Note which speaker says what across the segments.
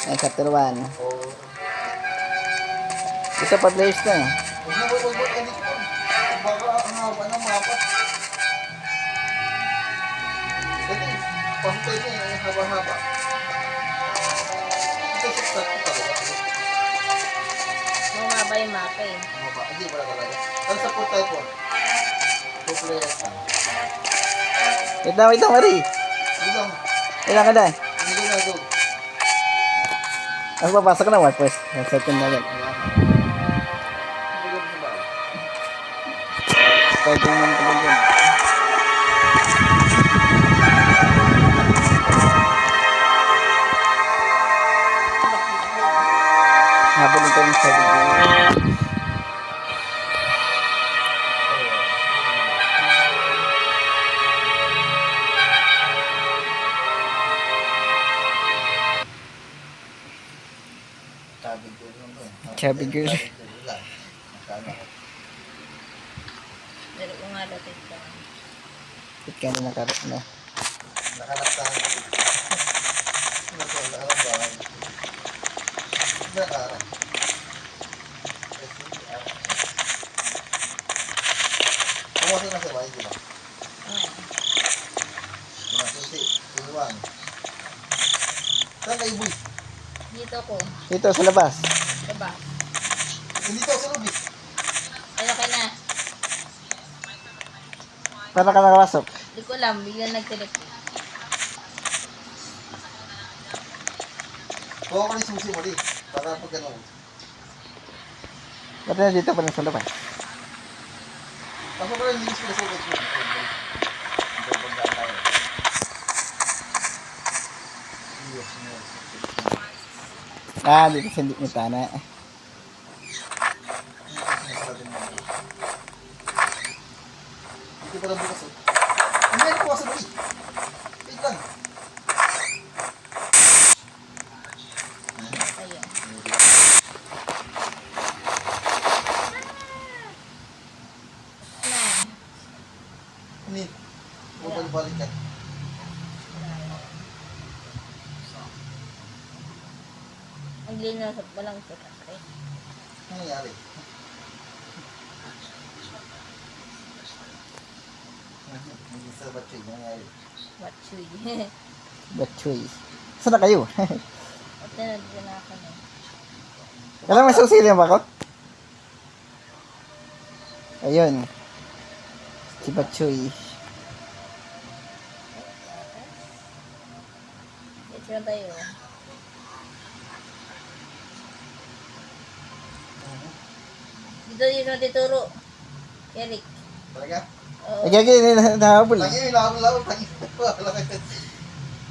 Speaker 1: Ay, chapter 1.
Speaker 2: Oo.
Speaker 1: Isa pa players na eh.
Speaker 2: Huwag mo, edit mo. Baka ang haba ng mapa. Ito eh, pasok tayo niya, haba-haba. Ito sa talaga.
Speaker 3: Bumaba yung mapa eh.
Speaker 2: Haba, hindi pala talaga. Ano sa port type 1? 2 players na.
Speaker 1: Wait lang, Marie.
Speaker 2: Hindi lang.
Speaker 1: Ilan ka na?
Speaker 2: Hindi na go.
Speaker 1: Ako papasok na, 1 first. 1 second na lang.
Speaker 2: Hindi ko sa bahay.
Speaker 1: Starting naman ko lang dyan. Habang ito yung sabi ko.
Speaker 2: Sabi ko lang ba?
Speaker 1: Chubby girl.
Speaker 2: Lang. Magkano?
Speaker 3: Pero kung nga dati ka.
Speaker 1: Ba't ka na nakarap na?
Speaker 2: Nakalaktahan ko. Ano ko, nakalaktahan. Nakarap. Pumasok na sa bahay, di ba? Pinasusi, iwan. Saan kayo, boy?
Speaker 3: Dito ko.
Speaker 1: Dito, sa labas.
Speaker 3: Diba?
Speaker 2: Hindi to sa lobby.
Speaker 3: Ay, okay na.
Speaker 1: Paano ka nakapasok?
Speaker 3: Hindi ko alam. Biglang nag-trip.
Speaker 2: Kuha ko na yung susi mo, di. Para pag ano.
Speaker 1: Ba't na dito pa rin sa labas?
Speaker 2: Pasok ko na yung linis ko na sa lobby.
Speaker 1: Ah, dito sa mitana.
Speaker 2: Hindi pa lang bukas. Hindi na bukas sa lobby. Wait lang.
Speaker 3: Ayun. Ano?
Speaker 2: Hindi. Balik ka.
Speaker 3: Ang lino sa walang sukat eh.
Speaker 2: Ano nangyari? Hindi sa batchoy. Ano nangyari?
Speaker 3: Watchoy.
Speaker 1: Batchoy. Saan na kayo?
Speaker 3: At nandito na ako na.
Speaker 1: Alam mo, susili ba ako? Ayun. Si Batchoy.
Speaker 3: Dito na tayo. Dito natuturo. Eric.
Speaker 2: Talaga?
Speaker 3: Oo.
Speaker 1: Ay, gagi, nahabol.
Speaker 2: Lagi yung lakot-lakot.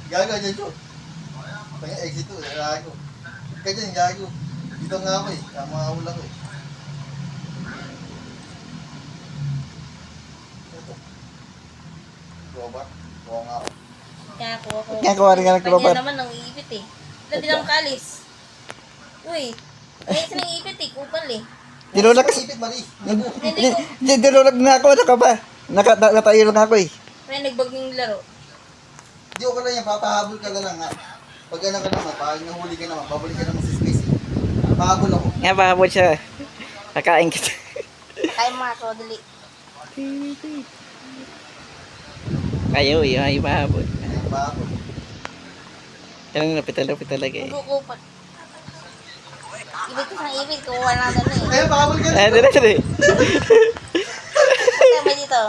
Speaker 2: Gago dyan, Chok. Tangin, exit 2. Gago. Ka dyan, gago. Dito nga ako eh. Tama ulang ko eh. Ito. Kuha ba? Kuha nga ako.
Speaker 3: Kaya ako.
Speaker 1: Kaya kuha rin ka ng crowbar.
Speaker 3: Kanya naman nang iipit eh. Dati lang kalis. Uy. Kaya isa nang iipit eh. Kupal eh.
Speaker 1: Dinulak kasi.
Speaker 2: Ipit, Mari.
Speaker 1: Dinulak na ako. Naka ba? Nakatayo lang ako eh.
Speaker 3: Kaya nagbaging laro.
Speaker 2: Di ko lang yan. Papahabol ka na lang ha. Pag ano ka naman, pag nahuli ka naman, babalik ka naman sa space eh. Pahabol ako.
Speaker 1: Nga pahabol siya. Kakain kita.
Speaker 3: Kaya mga ako, dali.
Speaker 1: Ayaw eh. Ay, pahabol.
Speaker 2: Pahabol.
Speaker 1: Kailangan napit talaga eh.
Speaker 3: Kukupat. Ibig ko sang ibig. Kukuha lang doon eh.
Speaker 2: Ayun, pahabol ka
Speaker 1: Ah,
Speaker 2: na.
Speaker 1: dali.
Speaker 3: Punta mo dito.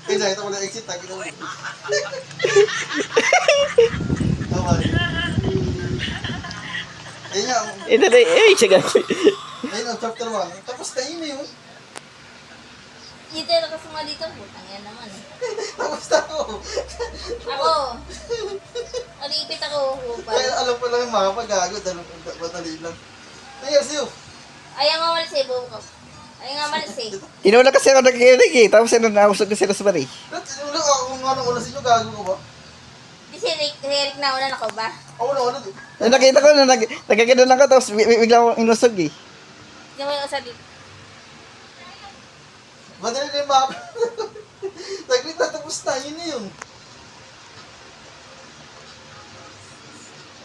Speaker 2: Kaya ito ko na exit. Tagi na ulit. Tama. Ayun nga.
Speaker 1: Dali. Eh, siya gagi.
Speaker 2: Ayun ang chapter 1. Tapos na yun eh.
Speaker 3: Dito na kasama dito. Putang yan naman eh.
Speaker 2: Tapos na ako.
Speaker 3: Ako. Alipit ako. Kupal.
Speaker 2: Kaya alam ko lang yung mapa. Gago. Madali lang. Nangyari sa'yo.
Speaker 3: Ayaw nga malis eh. Buko. Ayaw nga malis eh.
Speaker 1: Tinulak kasi ako nakikinig eh. Tapos nausog na sila sa bari.
Speaker 2: Ulo ako kung anong ulas inyo. Gago ko ba?
Speaker 3: Di si Eric na una na ko ba?
Speaker 2: Ako na ulo.
Speaker 1: Nakita ko na nagagano lang ako. Tapos bigla akong inusog eh.
Speaker 3: Hindi mo yung usap dito.
Speaker 2: Madali na yung mapa. Taglit na tapos na. Yun na yun.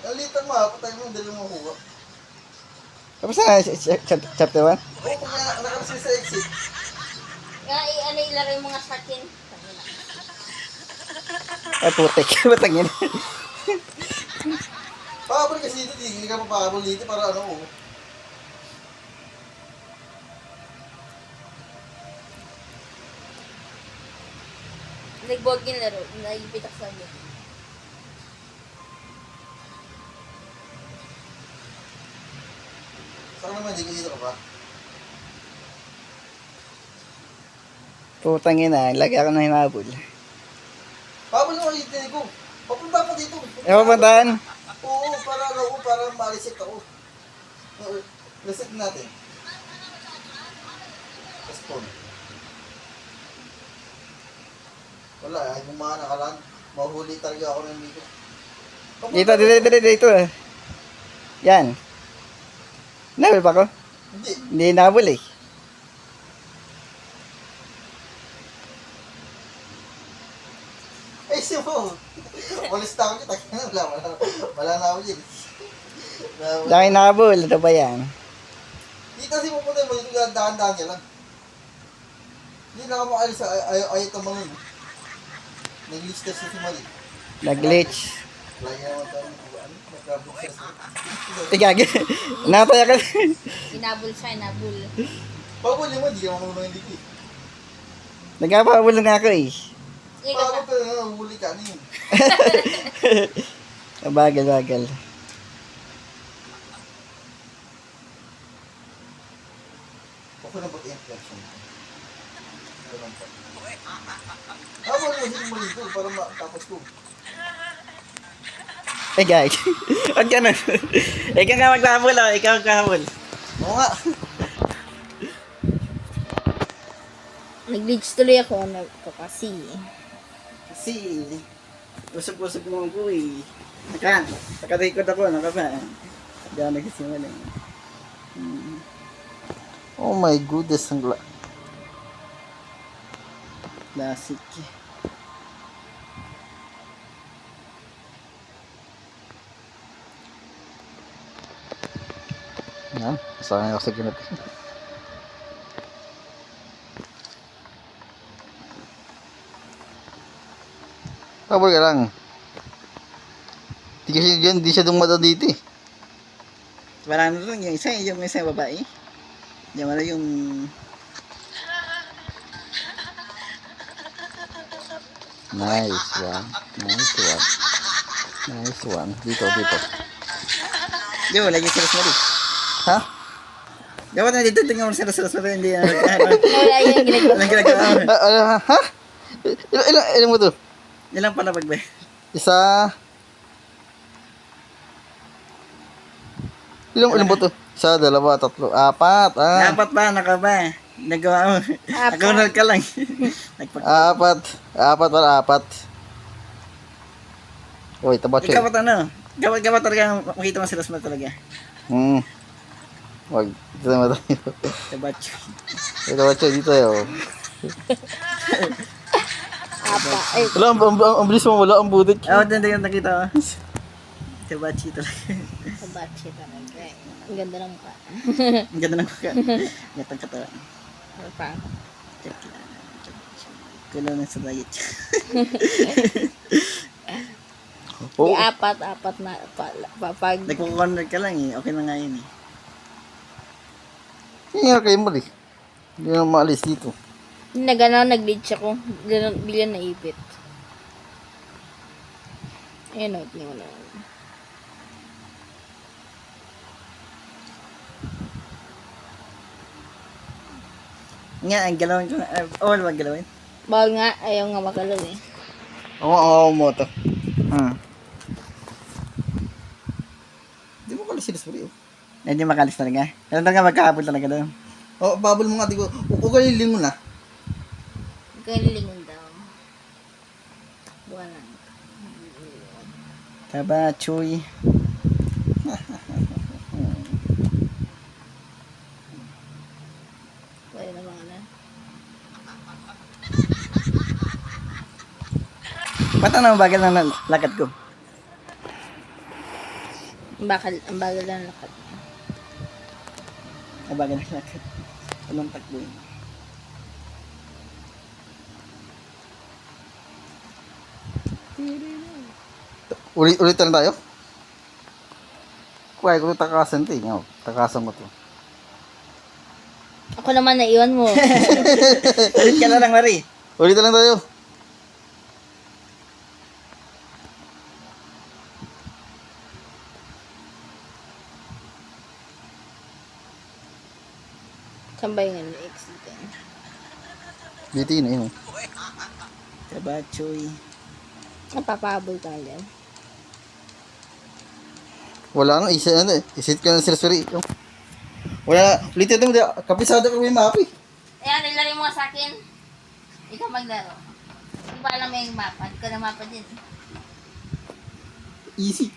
Speaker 2: Nalitan mo ha, patay mo, dali mo makuha.
Speaker 1: Tapos na, chapter 1?
Speaker 2: Oo, kung nakarasin sa exit.
Speaker 3: Ano ilaro yung mga sakin.
Speaker 1: Ay, putik. Matangin.
Speaker 2: Pahabol kasi dito, hindi ka papahabol dito para ano, oh.
Speaker 3: Nag-board yung laro. Naipitak sa amin.
Speaker 2: Saka naman, hindi ka dito ka pa.
Speaker 1: Putangin na, lagi ako na hinabol.
Speaker 2: Pahabol mo yung tinig ko. Papunta pa dito.
Speaker 1: E, papuntahan?
Speaker 2: Oo, para ma-reset ako. Reset natin. Respawn. Wala, yung mga nakalaan. Mahuli talaga ako ng dito.
Speaker 1: Dito. Yan. Nabul pa ko?
Speaker 2: Hindi.
Speaker 1: Hindi nabul eh.
Speaker 2: Ay, siya mo. Walis na ako kita. Wala na ako yun.
Speaker 1: Dahil nabul, ano ba yan?
Speaker 2: Dito kasi pupunta mo, dito dahan-dahan niya lang. Hindi na ako makalis sa ayaw tamangon. Nag-list test na si Marie.
Speaker 1: Nag-glitch.
Speaker 2: Lagi naman tayo. Nag-glitch test na.
Speaker 1: Tigag. Nataya ka.
Speaker 3: Inabol siya, inabol.
Speaker 2: Pabuli mo, hindi ka makulong hindi ko.
Speaker 1: Nagkapabul nga ako eh.
Speaker 3: Ikaw pa.
Speaker 2: Pabuli ka na, huli ka. Ano yun?
Speaker 1: Bagal.
Speaker 2: Okay na ba't inflection? Ganun pa. Habol mo si Marie ko para matapos ko.
Speaker 1: Eh guys. Huwag ka nun. Ikaw nga magpapul oh. Ikaw magpapul.
Speaker 2: Oo nga.
Speaker 3: Nag-glitch tuloy ako. Kasi.
Speaker 1: Kasi. Usap-usap mo ako eh. Naka-record ako. Nakapa. Hindi ako nagsisimula.
Speaker 2: Oh my goodness, ang
Speaker 1: Classic.
Speaker 2: Yan, saan ako sa ginat. Habol ka lang. Di siya dumada dito eh.
Speaker 1: Wala na rin yung isa babae. Yung wala yung...
Speaker 2: Nice one. Dito.
Speaker 1: Di wala yung sila Marie.
Speaker 2: Ha?
Speaker 1: Dapat na dito tingnan mo sila Marie. Hindi na.
Speaker 3: Wala yung ginagawa.
Speaker 1: Walang ginagawa.
Speaker 2: Ha? Ilan mo to?
Speaker 1: Ilang pala pagbe?
Speaker 2: Isa. Ilan mo to? Isa, dalawa, tatlo, apat.
Speaker 1: Dapat ba? Naka ba? Nagawa mo. Nakunal ka lang.
Speaker 2: Apat. Uy, tabat siya.
Speaker 1: Ikaw ba ano? Gawa talaga makita mo sila talaga.
Speaker 2: Wag, dito naman tayo.
Speaker 1: Tabacho.
Speaker 2: Tabat siya, dito tayo.
Speaker 3: Apa. Ay,
Speaker 2: Wala, ang bilis mo, wala ang budit.
Speaker 1: Doon yung nakita ko. Tabachi talaga.
Speaker 3: kabatsi talaga. Ang ganda ng mukha.
Speaker 1: Ang ganda ng mukha. Gatang katawan.
Speaker 3: Ano pa?
Speaker 1: Check lang. Kulang na sa diet.
Speaker 3: Di apat na pag
Speaker 1: Nagpo-corner ka lang eh. Okay na nga yun eh.
Speaker 2: Hingar kayo mo eh. Hindi na maalis dito.
Speaker 3: nag-glitch ako. Bigla naipit. Ayun o, tingnan mo na.
Speaker 1: Nga, ang galawin ko. Wala ba galawin?
Speaker 3: Bawal nga, ayaw nga makalaw eh.
Speaker 2: Ako mo to. Hindi mo kalis silas mo rin.
Speaker 1: Hindi makalis talaga. Pero talaga magkakapon talaga doon.
Speaker 2: Babal mo nga, di ko. Ugalilin mo na.
Speaker 3: Galingon daw. Buwan lang.
Speaker 1: Tabachoy.
Speaker 3: Wala na mga na.
Speaker 1: Ba't ano bagal ng lakad ko?
Speaker 3: Ang bagal lang lakad.
Speaker 1: Nabagal na lakad. Anong takbo yun?
Speaker 2: Ulitan tayo? Kuya, kung takasan ito eh. Takasan ko to.
Speaker 3: Ako naman naiwan mo.
Speaker 1: Ulit ka na lang, Mari.
Speaker 2: Ulitan lang tayo.
Speaker 3: Saan ba yung exit?
Speaker 2: Dito yun eh.
Speaker 1: Kabachoy.
Speaker 3: Napapahabol tayo yan.
Speaker 2: Wala nga, isit ka na sila sorry. Wala, ulitin mo, kapisado ka may map eh.
Speaker 3: Ayan, nilari mo sa akin. Ikaw maglaro. Hindi ba alam mo yung mapa? Hindi ko na mapa din.
Speaker 2: Easy.